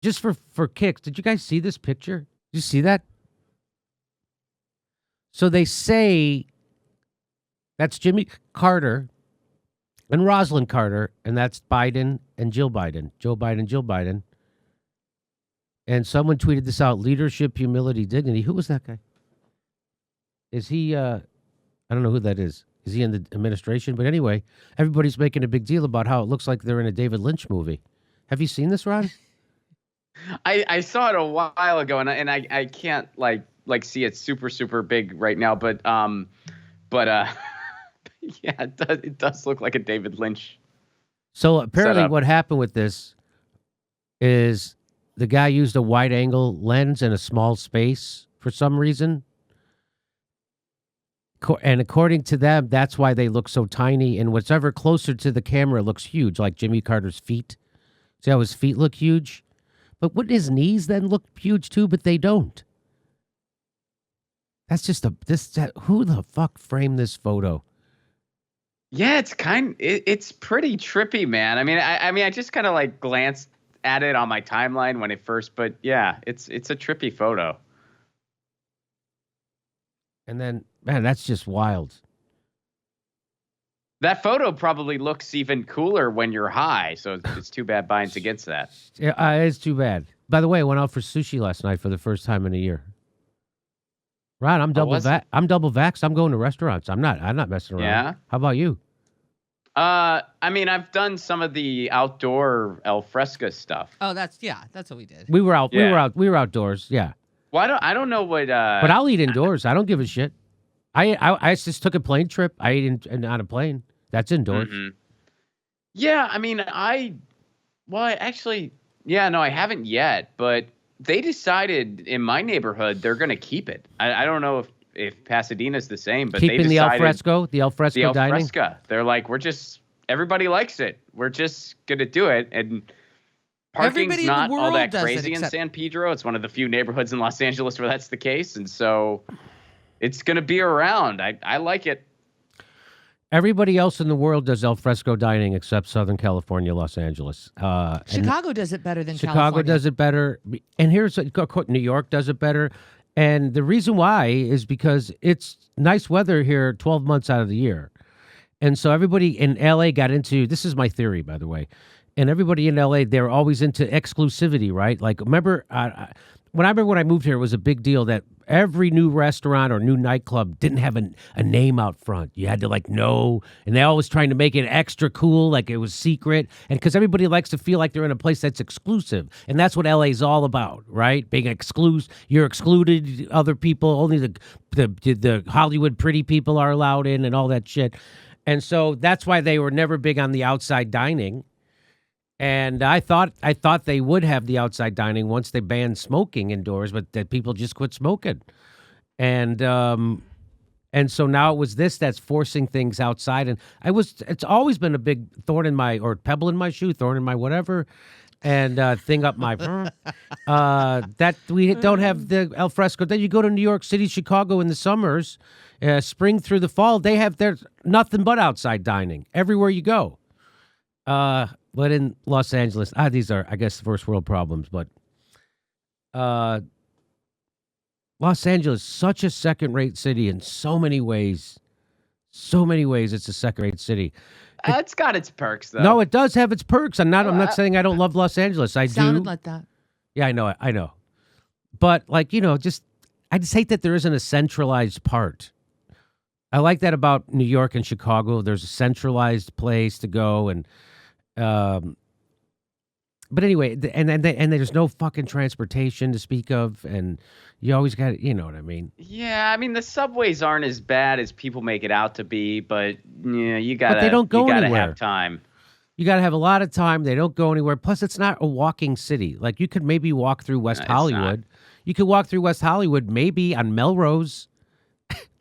Just for kicks, did you guys see this picture? Did you see that? So they say that's Jimmy Carter and Rosalind Carter, and that's Biden and Jill Biden. Joe Biden, Jill Biden. And someone tweeted this out: leadership, humility, dignity. Who was that guy? Is he, I don't know who that is. Is he in the administration? But anyway, everybody's making a big deal about how it looks like they're in a David Lynch movie. Have you seen this, Ron? I saw it a while ago, and I can't like see it super big right now, but yeah, it does look like a David Lynch. So apparently setup. what happened with this is the guy used a wide angle lens in a small space for some reason. And according to them, that's why they look so tiny. And whatever closer to the camera looks huge, like Jimmy Carter's feet. See how his feet look huge? But wouldn't his knees then look huge too? But they don't. That's just who the fuck framed this photo? Yeah, it's pretty trippy, man. I mean, I just kind of like glanced at it on my timeline when it first, but yeah, it's a trippy photo. And then, man, that's just wild. That photo probably looks even cooler when you're high, so it's too bad Biden's against that. Yeah, it's too bad. By the way, I went out for sushi last night for the first time in a year. Ron, I'm double vaxxed. I'm going to restaurants. I'm not messing around. Yeah. How about you? I mean, I've done some of the outdoor al fresco stuff. Oh, that's what we did. We were out. Yeah. We were outdoors. Yeah. Well, I don't know what. But I'll eat indoors. I don't give a shit. I just took a plane trip. I ate on a plane. That's indoors. Mm-hmm. Yeah, I mean, actually, yeah, no, I haven't yet. But they decided in my neighborhood they're going to keep it. I don't know if Pasadena's the same, but keeping they decided the al fresco dining. Fresco. They're like, everybody likes it. We're just going to do it. And parking's not all that crazy in San Pedro. It's one of the few neighborhoods in Los Angeles where that's the case. And so it's going to be around. I like it. Everybody else in the world does al fresco dining except Southern California, Los Angeles. Chicago does it better than Chicago California. does it better. And New York does it better. And the reason why is because it's nice weather here 12 months out of the year. And so everybody in LA got into, this is my theory, by the way, and everybody in LA, they're always into exclusivity, right? Like, remember, when I moved here, it was a big deal that every new restaurant or new nightclub didn't have a name out front. You had to know, and they're always trying to make it extra cool, like it was secret. And because everybody likes to feel like they're in a place that's exclusive. And that's what LA's all about, right? Being exclusive. You're excluded, other people, only the Hollywood pretty people are allowed in and all that shit. And so that's why they were never big on the outside dining. And I thought they would have the outside dining once they banned smoking indoors, but that people just quit smoking. And so now it was this that's forcing things outside. And it's always been a big thorn in my, or pebble in my shoe, thorn in my whatever, and thing up my, that we don't have the al fresco. Then you go to New York City, Chicago in the summers, spring through the fall, there's nothing but outside dining everywhere you go. But in Los Angeles, these are, I guess, first world problems, but Los Angeles, such a second-rate city in so many ways. So many ways it's a second-rate city. It's got its perks, though. No, it does have its perks. I'm not saying I don't love Los Angeles. I sounded do. like that. Yeah, I know. But, I just hate that there isn't a centralized part. I like that about New York and Chicago. There's a centralized place to go, and but anyway, and there's no fucking transportation to speak of, and you always got, you know what I mean? Yeah, I mean the subways aren't as bad as people make it out to be, but yeah, you gotta. But they don't go anywhere. You gotta have time. You gotta have a lot of time. They don't go anywhere. Plus, it's not a walking city. Like you could maybe walk through West Hollywood. You could walk through West Hollywood maybe on Melrose.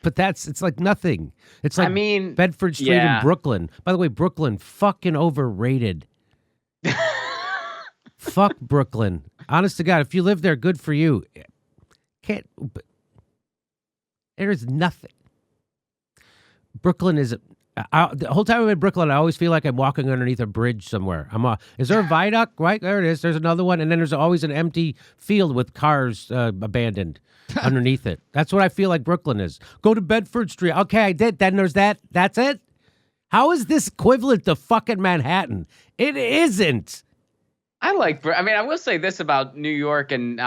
But it's like nothing. It's like Bedford Street in Brooklyn. By the way, Brooklyn, fucking overrated. Fuck Brooklyn. Honest to God, if you live there, good for you. There is nothing. Brooklyn is, The whole time I'm in Brooklyn, I always feel like I'm walking underneath a bridge somewhere. Is there a viaduct? Right there it is. There's another one, and then there's always an empty field with cars abandoned underneath it. That's what I feel like Brooklyn is. Go to Bedford Street. Okay, I did. Then there's that. That's it. How is this equivalent to fucking Manhattan? It isn't. I will say this about New York, and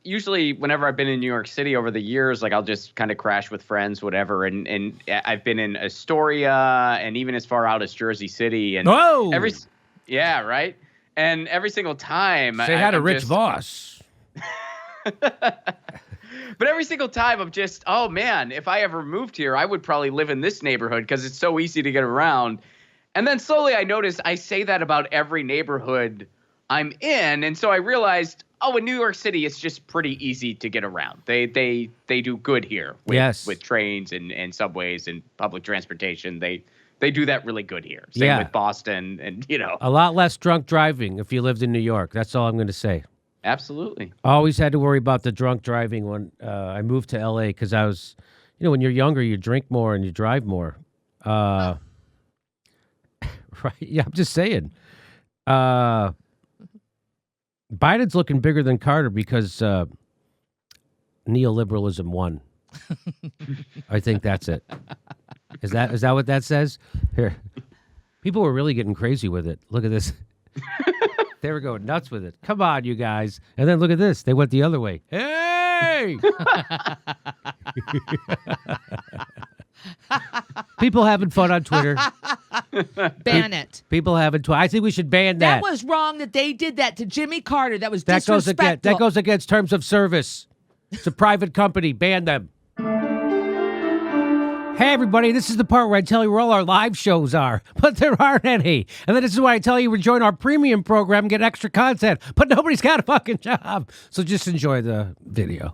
usually whenever I've been in New York City over the years, like I'll just kind of crash with friends, whatever. And I've been in Astoria and even as far out as Jersey City. And right. And every single time, say hi to Rich Voss. But every single time I'm just, oh man, if I ever moved here, I would probably live in this neighborhood because it's so easy to get around. And then slowly I noticed I say that about every neighborhood I'm in. And so I realized, in New York City, it's just pretty easy to get around. They do good here with trains and subways and public transportation. They do that really good here. Same with Boston and, A lot less drunk driving if you lived in New York. That's all I'm going to say. Absolutely. I always had to worry about the drunk driving when I moved to L.A. because I was, when you're younger, you drink more and you drive more. Right? Yeah, I'm just saying. Biden's looking bigger than Carter because neoliberalism won. I think that's it. Is that what that says? Here, people were really getting crazy with it. Look at this. They were going nuts with it. Come on, you guys. And then look at this. They went the other way. Hey! People having fun on Twitter. Ban it. People having I think we should ban that. That was wrong that they did that to Jimmy Carter. That was disrespectful. That goes against terms of service. It's a private company. Ban them. Hey, everybody, this is the part where I tell you where all our live shows are, but there aren't any. And then this is why I tell you to join our premium program and get extra content, but nobody's got a fucking job. So just enjoy the video.